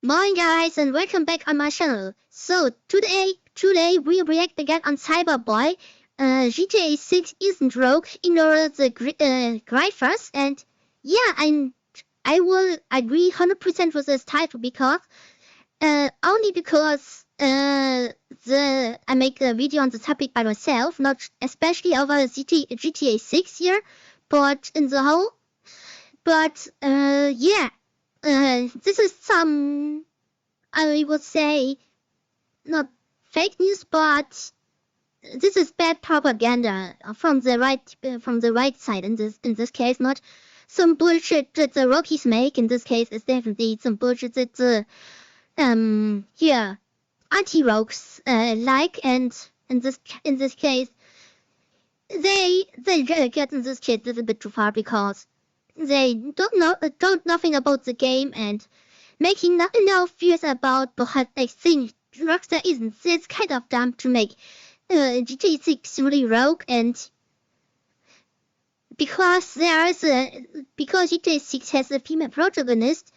Morning guys and welcome back on my channel. So today we react again on Cyberboy. GTA 6 isn't rogue, ignore the Grifters, and yeah, I will agree 100% with this title because only because I make a video on the topic by myself, not especially over GTA 6 here, but in the whole. But yeah. This is some, I would say, not fake news, but this is bad propaganda from the right side. In this case, not some bullshit that the Rockies make. In this case, it's definitely some bullshit that the anti-rogues like. And in this case, they get in this case a little bit too far because they don't nothing about the game and making no fears about, but I think Rockstar isn't. It's kind of dumb to make GTA 6 really rogue, and because GTA 6 has a female protagonist,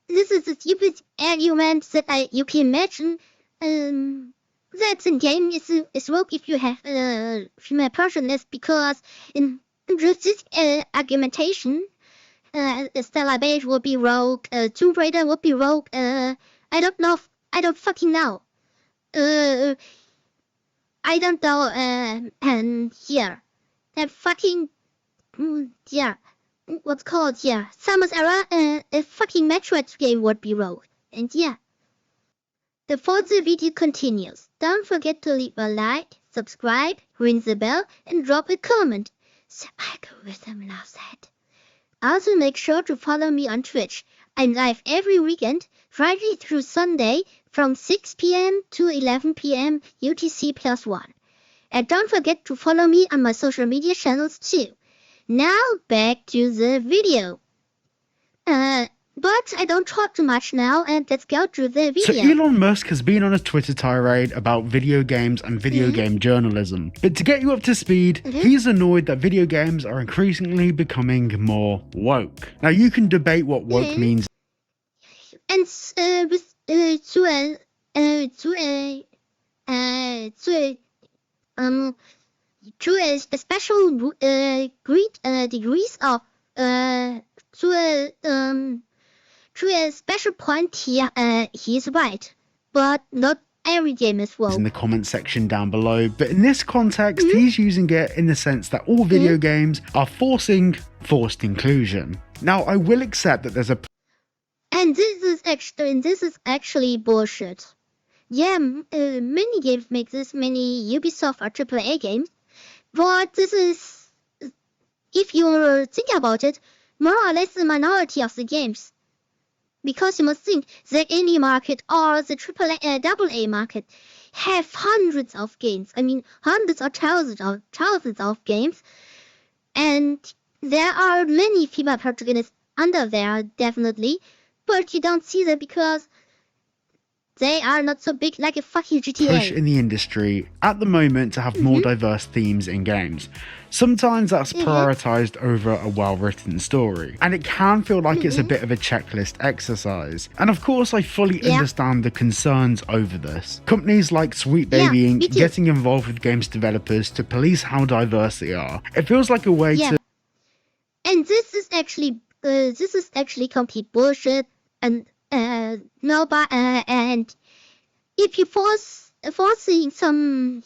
this is a stupid argument that you can imagine that the game is rogue if you have a female protagonist, because in this argumentation, Stella Beige will be rogue, Tomb Raider will be rogue, I don't know, I don't fucking know. I don't know, and here, that fucking, what's called, Samus Era, a fucking Metroid game would be rogue, and before the video continues, don't forget to leave a like, subscribe, ring the bell, and drop a comment. So algorithm loves that. Also make sure to follow me on Twitch. I'm live every weekend, Friday through Sunday, from 6 PM to 11 PM UTC+1. And don't forget to follow me on my social media channels too. Now back to the video. But I don't talk too much now, and let's go to the video. So Elon Musk has been on a Twitter tirade about video games and video game journalism. But to get you up to speed, he's annoyed that video games are increasingly becoming more woke. Now you can debate what woke means. And to a special degrees of to a special point here, he's right, but not every game is woke. In the comment section down below, but in this context, he's using it in the sense that all video games are forced inclusion. Now, I will accept that there's a and this is actually bullshit. Yeah, many games make this, many Ubisoft or AAA games, but this is, if you think about it, more or less the minority of the games. Because you must think the indie market or the AA market have hundreds of games. I mean, hundreds or thousands of games. And there are many female protagonists under there, definitely. But you don't see them because they are not so big like a fucking GTA. Push in the industry at the moment to have more diverse themes in games. Sometimes that's prioritized over a well-written story, and it can feel like it's a bit of a checklist exercise. And of course, I fully understand the concerns over this. Companies like Sweet Baby Inc. getting involved with games developers to police how diverse they are. It feels like a way to. And this is actually complete bullshit. And nobody, and if you forcing some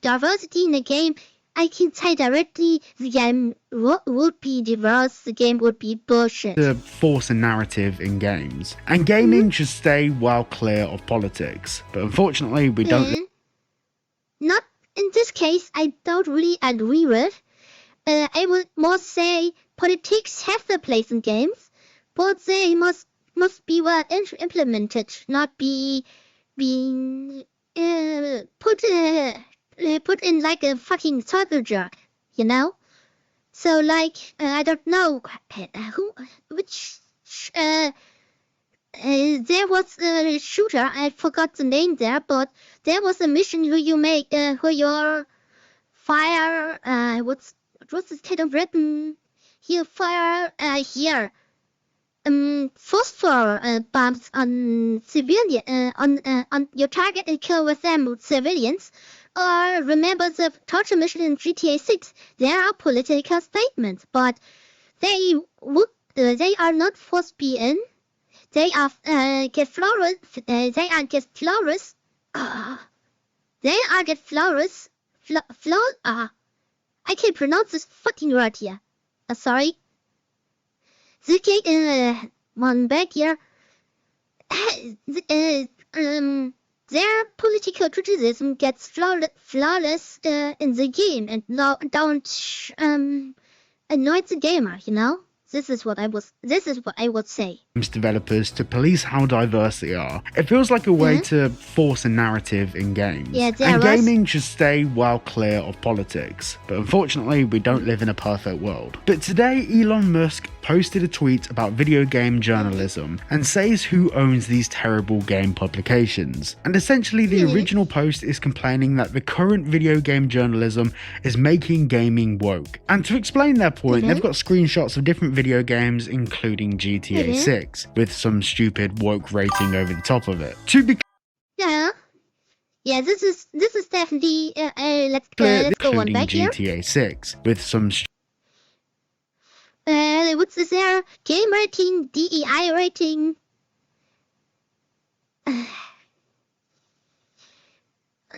diversity in the game, I can say directly the game would be diverse, the game would be bullshit. To force a narrative in games, and gaming should stay well clear of politics, but unfortunately we don't. Not in this case, I don't really agree with. I would more say politics have their place in games, but they must be well implemented, not be being put in like a fucking circle jerk, you know? So like I don't know there was a shooter, I forgot the name there, but there was a mission where you make where your fire what's this kind of written here, fire here phosphor bombs on civilian on your target and kill with them civilians. Or remember the torture mission in GTA 6? There are political statements, but they are not forced in. They are get flowers. They are get flowers. They are get flowers. I can't pronounce this fucking word here. Sorry. The game one back here. Their political criticism gets flawless in the game and don't annoy the gamer, you know? This is what I would say. Developers to police how diverse they are. It feels like a way to force a narrative in games. Yeah, and gaming should stay well clear of politics. But unfortunately, we don't live in a perfect world. But today, Elon Musk posted a tweet about video game journalism and says who owns these terrible game publications. And essentially, the original post is complaining that the current video game journalism is making gaming woke. And to explain their point, they've got screenshots of different video games, including GTA 6. With some stupid woke rating over the top of it. Yeah, this is definitely let's go one back here. GTA 6 with some what's this there? Game rating, DEI rating.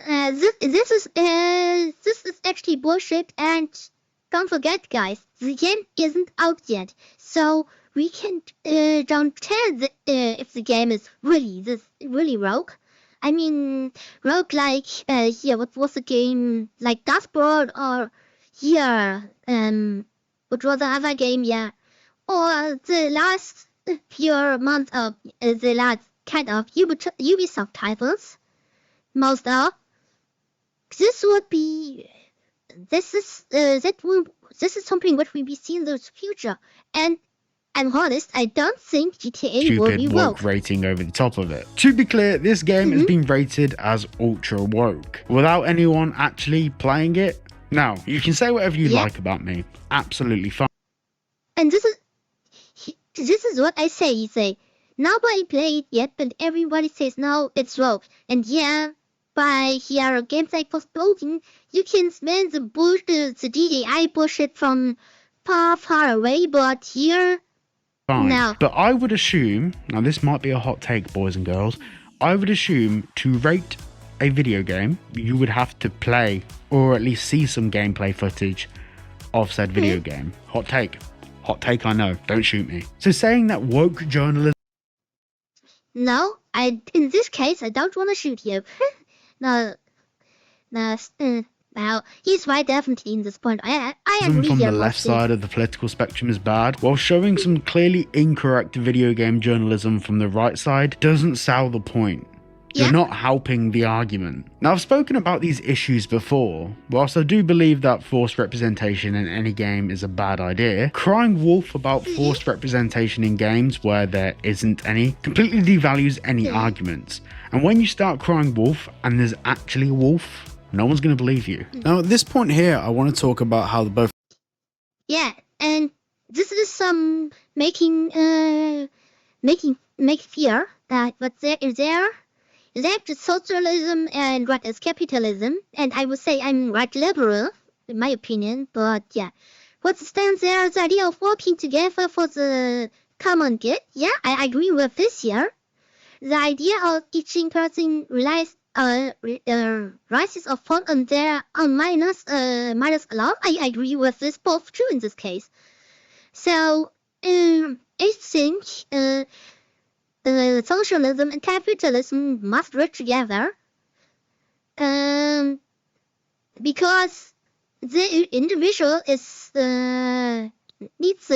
This is actually bullshit, and don't forget, guys, the game isn't out yet, so we can don't tell if the game is really rogue. I mean, rogue like here. What was the game like? Dashboard or here? What was the other game? Yeah, or the last few months of the last kind of Ubisoft titles. Most of this would be. This is something what we be seeing in the future, and I'm honest, I don't think GTA will be woke. Rating over the top of it. To be clear, this game has been rated as ultra woke without anyone actually playing it. Now, you can say whatever you like about me. Absolutely fine. And this is what I say. You say nobody played it yet, but everybody says no, it's woke. And yeah, by here games like Forspoken, you can smell the DAI bullshit from far away, but here. Fine. No. But I would assume, now this might be a hot take, boys and girls, I would assume to rate a video game, you would have to play or at least see some gameplay footage of said video game. Hot take, I know, don't shoot me. So saying that woke journalism... No, in this case, I don't want to shoot you. No, now, he's right definitely in this point. I agree from here. The left side of the political spectrum is bad, while showing some clearly incorrect video game journalism from the right side doesn't sell the point. You're not helping the argument. Now, I've spoken about these issues before. Whilst I do believe that forced representation in any game is a bad idea, crying wolf about forced representation in games where there isn't any completely devalues any arguments. And when you start crying wolf and there's actually a wolf, no one's going to believe you. Now, at this point here, I want to talk about how the both... Yeah, and this is some make fear that what there is there. Left is socialism and right is capitalism, and I would say I'm right liberal, in my opinion, but yeah. What stands there is the idea of working together for the common good. Yeah, I agree with this here. The idea of each person rises or fall on their own minus alone. I agree with this, both true in this case. So, I think socialism and capitalism must work together, because the individual needs the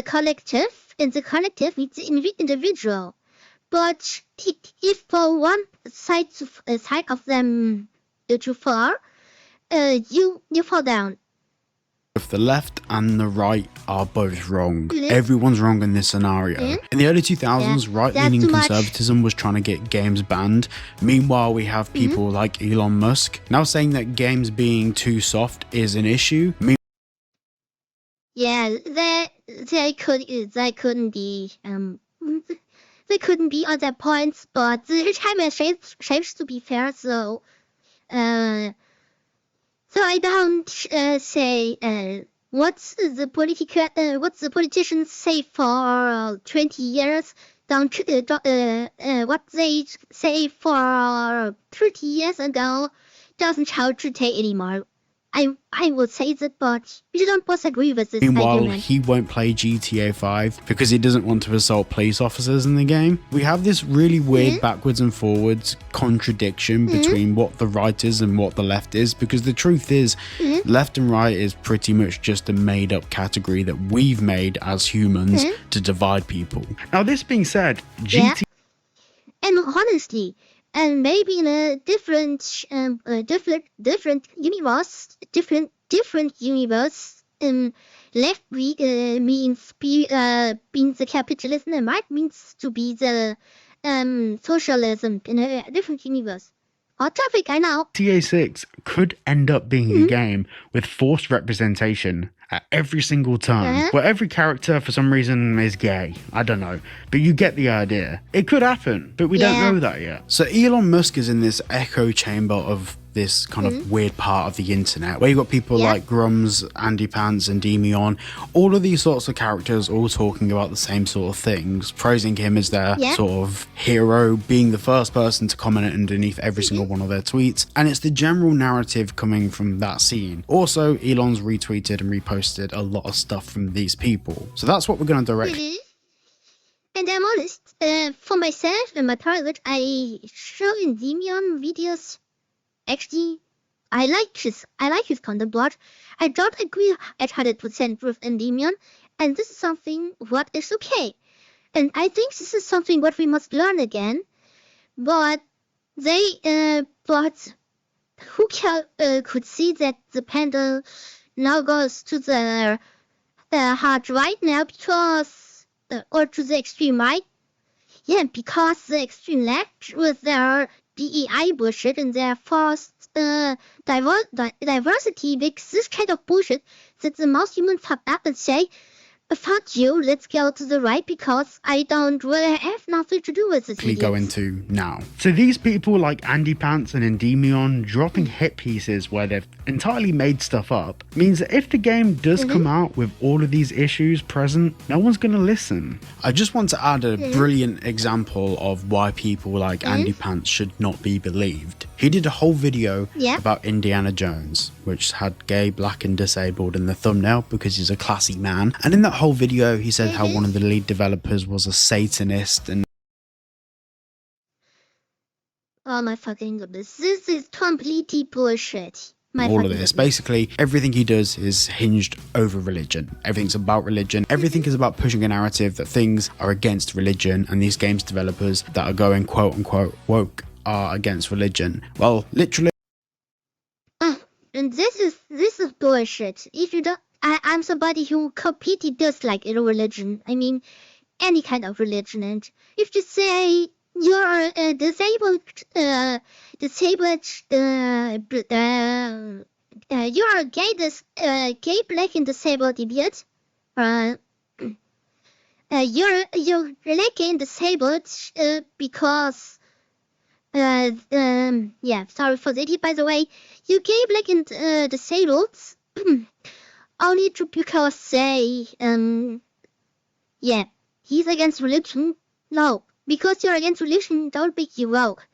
collective, and the collective needs the individual. But if for one side of them too far, you fall down. If the left and the right are both wrong, everyone's wrong in this scenario. In the early 2000s, right-leaning conservatism was trying to get games banned. Meanwhile, we have people like Elon Musk now saying that games being too soft is an issue. Yeah, they couldn't be they couldn't be on their points, but the time shapes to be fair, so I don't say what's the politicians say for 20 years. Don't what they say for 30 years ago doesn't hold today anymore. I would say that, but we don't both agree with this Meanwhile, argument. he won't play GTA 5 because he doesn't want to assault police officers in the game. We have this really weird backwards and forwards contradiction between what the right is and what the left is, because the truth is left and right is pretty much just a made up category that we've made as humans to divide people. Now, this being said, GTA And honestly, and maybe in a different universe, left means being the capitalism, and right means to be the socialism in a different universe. Hot topic, I know. GTA 6 could end up being a game with forced representation at every single turn, where every character for some reason is gay. I don't know, but you get the idea. It could happen, but we don't know that yet. So Elon Musk is in this echo chamber of this kind of weird part of the internet, where you've got people like Grums, Andy Pants, and Demion, all of these sorts of characters all talking about the same sort of things, praising him as their sort of hero, being the first person to comment underneath every single one of their tweets, and it's the general narrative coming from that scene. Also, Elon's retweeted and reposted a lot of stuff from these people, so that's what we're going to direct. And I'm honest, for myself and my target, I show in Demion videos. Actually, I like his content, but I don't agree at 100% with Endymion, and this is something what is okay. And I think this is something what we must learn again. But but who could see that the pendulum now goes to the hard right now because or to the extreme right? Yeah, because the extreme left with their DEI bullshit and their forced diversity makes this kind of bullshit that the most humans fuck up and say, fuck you, let's go to the right because I don't really have nothing to do with this. Go into now. So these people like Andy Pants and Endymion dropping hit pieces where they've entirely made stuff up means that if the game does come out with all of these issues present, no one's going to listen. I just want to add a brilliant example of why people like Andy Pants should not be believed. He did a whole video about Indiana Jones, which had gay, black and disabled in the thumbnail because he's a classy man. And in that whole video, he said how one of the lead developers was a Satanist and... Oh my fucking goodness, this is completely bullshit. All of this. Basically, everything he does is hinged over religion. Everything's about religion. Everything is about pushing a narrative that things are against religion, and these games developers that are going quote unquote woke are against religion. Well, literally. And this is bullshit. If you don't, I'm somebody who completely dislike religion. I mean, any kind of religion. And if you say you're a disabled, you're a gay, black and disabled idiot, you're gay and disabled because sorry for that. By the way, you gay, black and disabled only because say he's against religion. No, because you're against religion don't make you woke.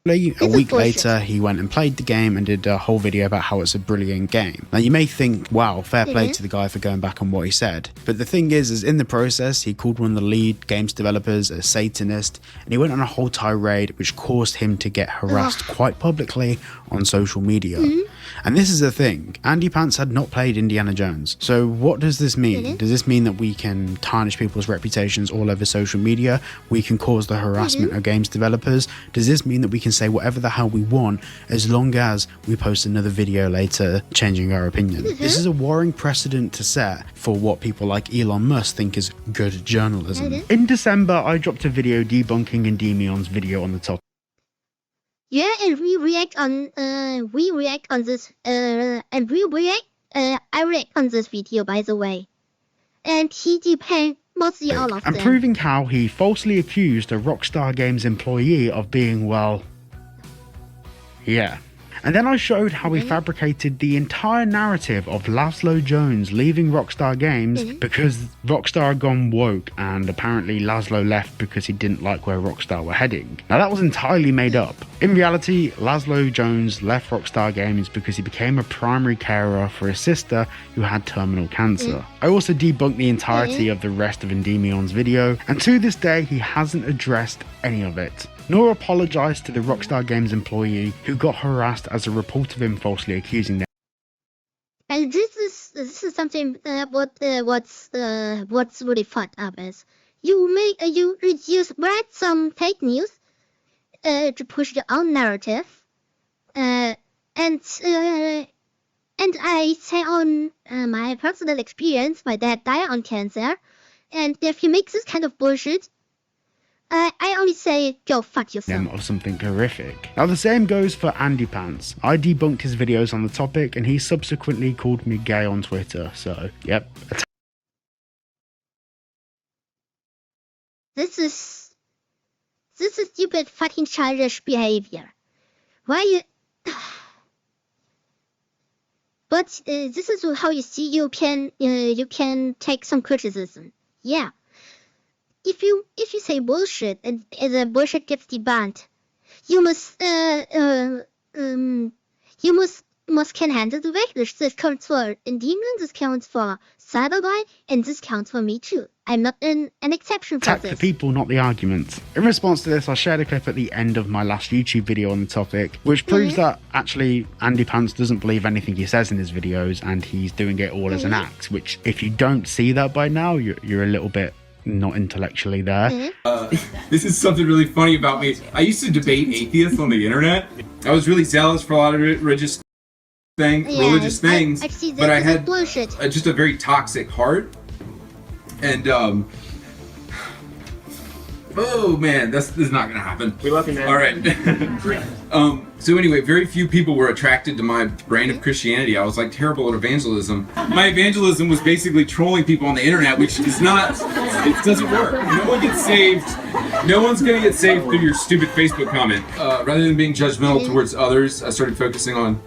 A week later, he went and played the game and did a whole video about how it's a brilliant game. Now, you may think, wow, fair play to the guy for going back on what he said. But the thing is in the process, he called one of the lead games developers a Satanist, and he went on a whole tirade which caused him to get harassed quite publicly on social media. And this is the thing, Andy Pants had not played Indiana Jones. So what does this mean? Does this mean that we can tarnish people's reputations all over social media? We can cause the harassment of games developers? Does this mean that we can say whatever the hell we want as long as we post another video later changing our opinion? This is a worrying precedent to set for what people like Elon Musk think is good journalism. In December, I dropped a video debunking Endymion's video on the topic. Yeah, and I react on this video, by the way. And he Mostly all of and them. proving how he falsely accused a Rockstar Games employee of being, well, yeah. And then I showed how he fabricated the entire narrative of Laszlo Jones leaving Rockstar Games because Rockstar had gone woke, and apparently Laszlo left because he didn't like where Rockstar were heading. Now that was entirely made up. In reality, Laszlo Jones left Rockstar Games because he became a primary carer for his sister who had terminal cancer. I also debunked the entirety of the rest of Endymion's video, and to this day he hasn't addressed any of it, nor apologised to the Rockstar Games employee who got harassed as a report of him falsely accusing them. And this is something what's really fucked up is you spread some fake news to push your own narrative, and I say on my personal experience, my dad died on cancer, and if you make this kind of bullshit, I only say go fuck yourself. Of something horrific. Now the same goes for Andy Pants. I debunked his videos on the topic and he subsequently called me gay on Twitter, so yep. This is stupid fucking childish behavior. Why you But this is how you see you can take some criticism. Yeah. If you say bullshit and the bullshit gets debunked, you must can handle the weight. This counts for Endymion, this counts for Cyberboy, and this counts for me too. I'm not an exception for Attack this. the people, not the argument. In response to this, I shared a clip at the end of my last YouTube video on the topic, which proves that actually Andy Pants doesn't believe anything he says in his videos, and he's doing it all as an act, which if you don't see that by now, you're a little bit not intellectually there. This is something really funny about me. I used to debate atheists on the internet. I was really zealous for a lot of religious things, but I had just a very toxic heart. And oh man, this is not gonna happen. We love you, man. All right. So anyway, very few people were attracted to my brand of Christianity. I was like terrible at evangelism. My evangelism was basically trolling people on the internet, which is not, it doesn't work. No one gets saved. No one's gonna get saved through your stupid Facebook comment. Rather than being judgmental towards others, I started focusing on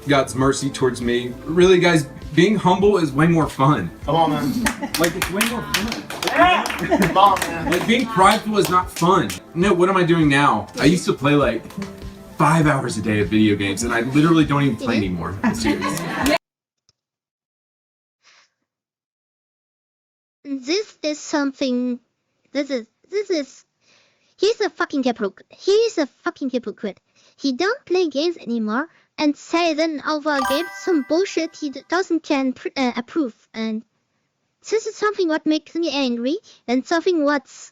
God's mercy towards me. Really, guys, being humble is way more fun. Come on, man. Like, it's way more fun. Yeah! Come on, man. Like, being prideful is not fun. No, what am I doing now? I used to play like 5 hours a day of video games, and I literally don't even play anymore. Serious. This is something. This is. He's a fucking hypocrite. He's a fucking hypocrite. He don't play games anymore, and say then over games some bullshit he doesn't can approve. And this is something what makes me angry, and something what's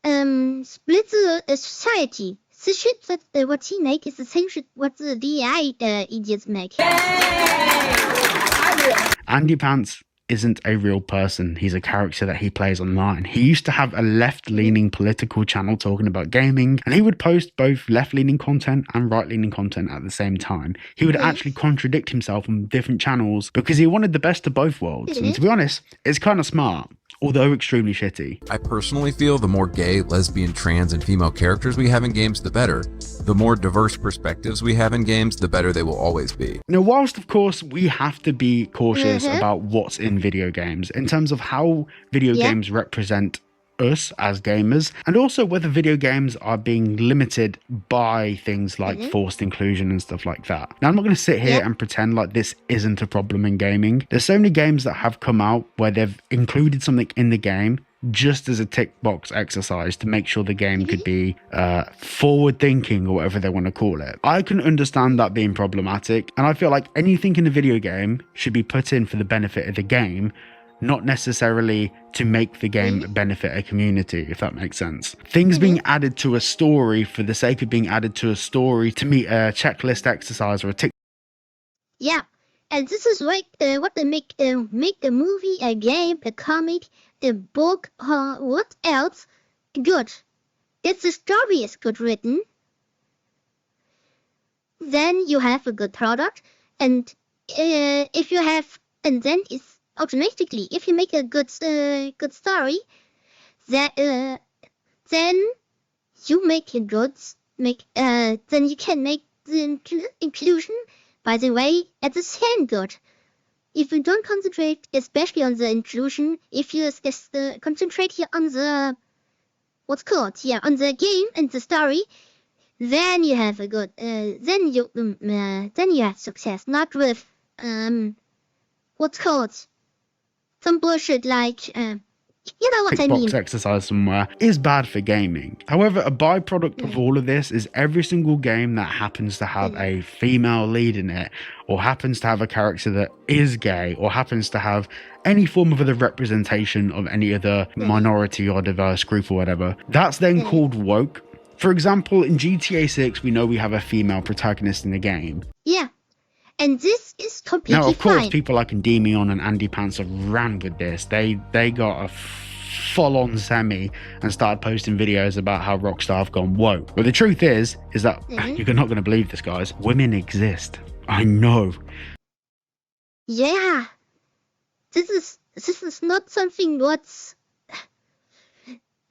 splits the society. The shit that what he make is the same shit what the DI idiots make. Andy Pants isn't a real person. He's a character that he plays online. He used to have a left-leaning political channel talking about gaming, and he would post both left-leaning content and right-leaning content at the same time. He would actually contradict himself on different channels because he wanted the best of both worlds. And to be honest, it's kind of smart, although extremely shitty. I personally feel the more gay, lesbian, trans, and female characters we have in games, the better. The more diverse perspectives we have in games, the better they will always be. Now, whilst of course we have to be cautious about what's in video games in terms of how video games represent us as gamers, and also whether video games are being limited by things like forced inclusion and stuff like that. Now, I'm not going to sit here and pretend like this isn't a problem in gaming. There's so many games that have come out where they've included something in the game just as a tick box exercise to make sure the game could be forward thinking or whatever they want to call it. I can understand that being problematic, and I feel like anything in a video game should be put in for the benefit of the game, not necessarily to make the game benefit a community, if that makes sense. Things being added to a story for the sake of being added to a story to meet a checklist exercise or a tick. Yeah, and this is like what they make a movie, a game, a comic, a book, what else? Good. If the story is good written, then you have a good product, and if you have, and then it's automatically. If you make a good story, then you make a good then you can make the inclusion, by the way, at the same good. If you don't concentrate especially on the inclusion, if you concentrate here on the on the game and the story, then you have a good then you have success, not with some bullshit like you know what I mean. Box exercise somewhere is bad for gaming. However, a byproduct of all of this is every single game that happens to have a female lead in it, or happens to have a character that is gay, or happens to have any form of other representation of any other minority or diverse group or whatever, that's then called woke. For example, in GTA 6, we know we have a female protagonist in the game. Yeah. And this is completely Now, of course, fine. people like Endymion and Andy Pants have ran with this. They got a full-on semi and started posting videos about how Rockstar have gone woke. But the truth is that you're not going to believe this, guys. Women exist. I know. Yeah. This is not something what's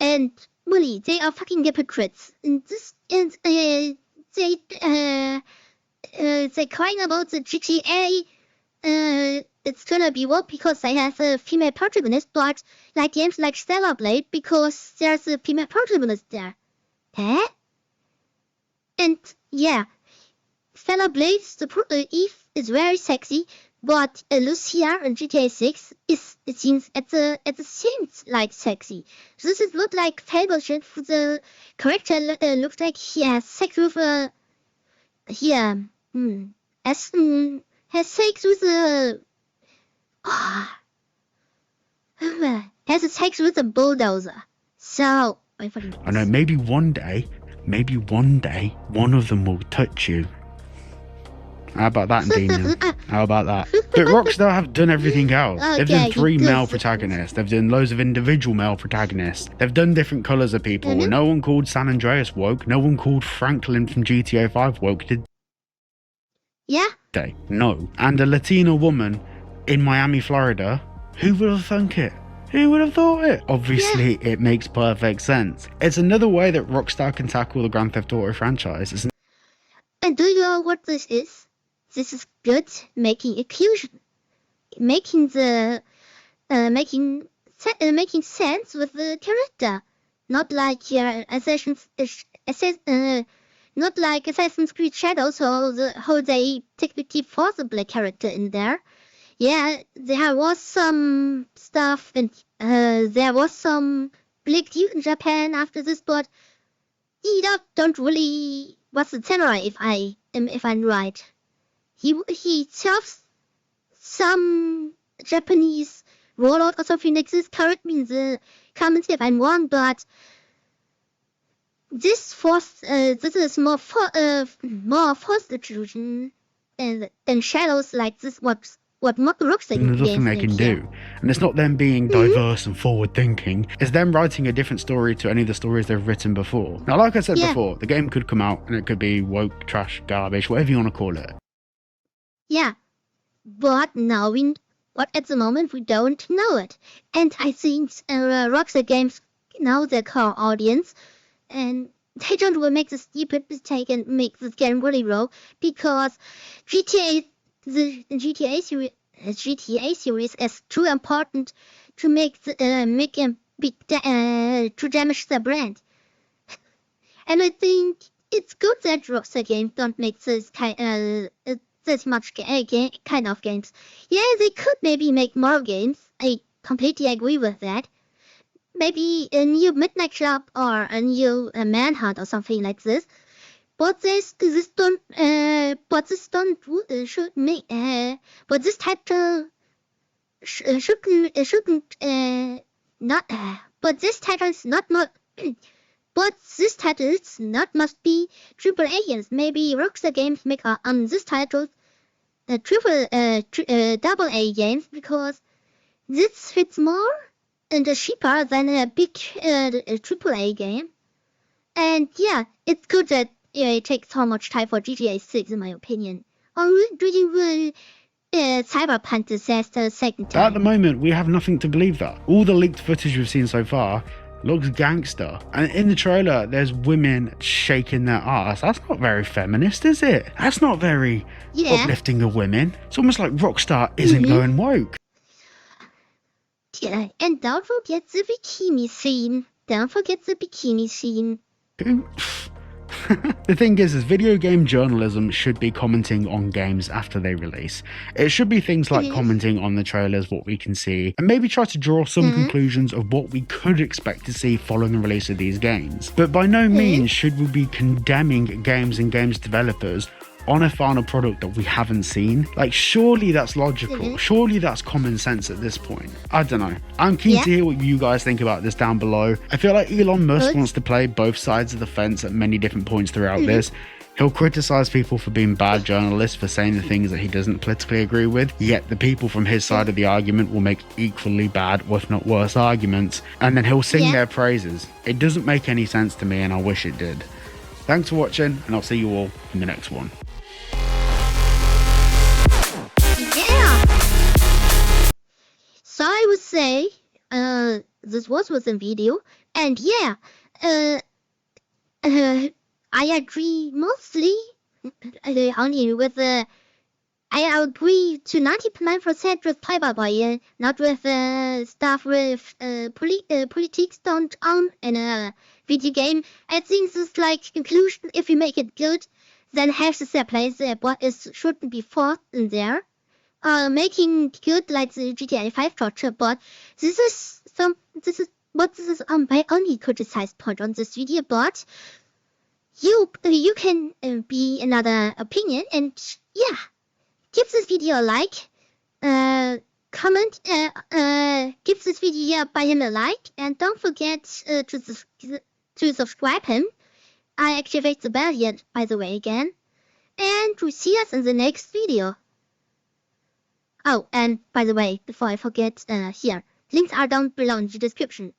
and really they are fucking hypocrites. And they crying about the GTA. It's gonna be woke because they have a female protagonist, but like games like Stellar Blade, because there's a female protagonist there. Huh? And yeah, Stellar Blade, Eve is very sexy, but Lucia in GTA 6 it seems at the same like sexy. So this is not like fable shit. For the character looks like he has sex with a has sex with a has sex with a bulldozer. So I know, maybe one day, one of them will touch you. How about that, Endymion? How about that? But Rockstar have done everything else. They've done 3 male protagonists. They've done loads of individual male protagonists. They've done different colours of people. No one called San Andreas woke. No one called Franklin from GTA 5 woke, did they? No. And a Latina woman in Miami, Florida. Who would have thunk it? Who would have thought it? Obviously, it makes perfect sense. It's another way that Rockstar can tackle the Grand Theft Auto franchise. And do you know what this is? This is good making inclusion, making the making sense with the character, not like not like Assassin's Creed Shadows, or how they technically force a black character in there. Yeah, there was some stuff, and there was some black dude in Japan after this, but he don't really was the samurai, if I'm right. He serves some Japanese warlord or something like this. Correct me in the comments if I'm wrong, but this is more forced inclusion than Shadows like this. What Rockstar There's nothing they can do. And it's not them being diverse and forward thinking, it's them writing a different story to any of the stories they've written before. Now, like I said before, the game could come out and it could be woke, trash, garbage, whatever you want to call it. Yeah, but now at the moment we don't know it. And I think Rockstar Games know their core audience, and they don't will make the stupid mistake and make this game really roll, because the GTA series is too important to make to damage the brand. And I think it's good that Rockstar Games don't make this this much kind of games. Yeah, they could maybe make more games. I completely agree with that. Maybe a new Midnight Club or a new Manhunt or something like this. But this title must be triple A games. Maybe Rockstar Games make on this title double A games, because this fits more and cheaper than a big triple A game. And yeah, it's good that it takes so much time for GTA 6, in my opinion. Or do you cyberpunk disaster second At time. the moment, we have nothing to believe that. All the leaked footage we've seen so far looks gangster. And in the trailer, there's women shaking their ass. That's not very feminist, is it? That's not very uplifting of women. It's almost like Rockstar isn't going woke. Yeah, and don't forget the bikini scene. Don't forget the bikini scene. The thing is video game journalism should be commenting on games after they release. It should be things like commenting on the trailers, what we can see, and maybe try to draw some conclusions of what we could expect to see following the release of these games. But by no means should we be condemning games and games developers on a final product that we haven't seen. Like, surely that's logical. Surely that's common sense at this point. I don't know. I'm keen to hear what you guys think about this down below. I feel like Elon Musk wants to play both sides of the fence at many different points throughout this. He'll criticize people for being bad journalists for saying the things that he doesn't politically agree with, yet the people from his side of the argument will make equally bad, or if not worse, arguments, and then he'll sing their praises. It doesn't make any sense to me, and I wish it did. Thanks for watching, and I'll see you all in the next one. So I would say, this was a video, and I agree mostly, only with I agree to 99% with Playboy, not with stuff with politics don't on in a video game. I think this is like conclusion. If you make it good, then have the place there, but it shouldn't be fought in there. Making good like the GTA 5 structure, but this is my only criticized point on this video. But you can be another opinion, and give this video a like, comment, give this video by him a like, and don't forget to subscribe him. I activate the bell here, by the way, again, and to see us in the next video. Oh, and by the way, before I forget, here, links are down below in the description.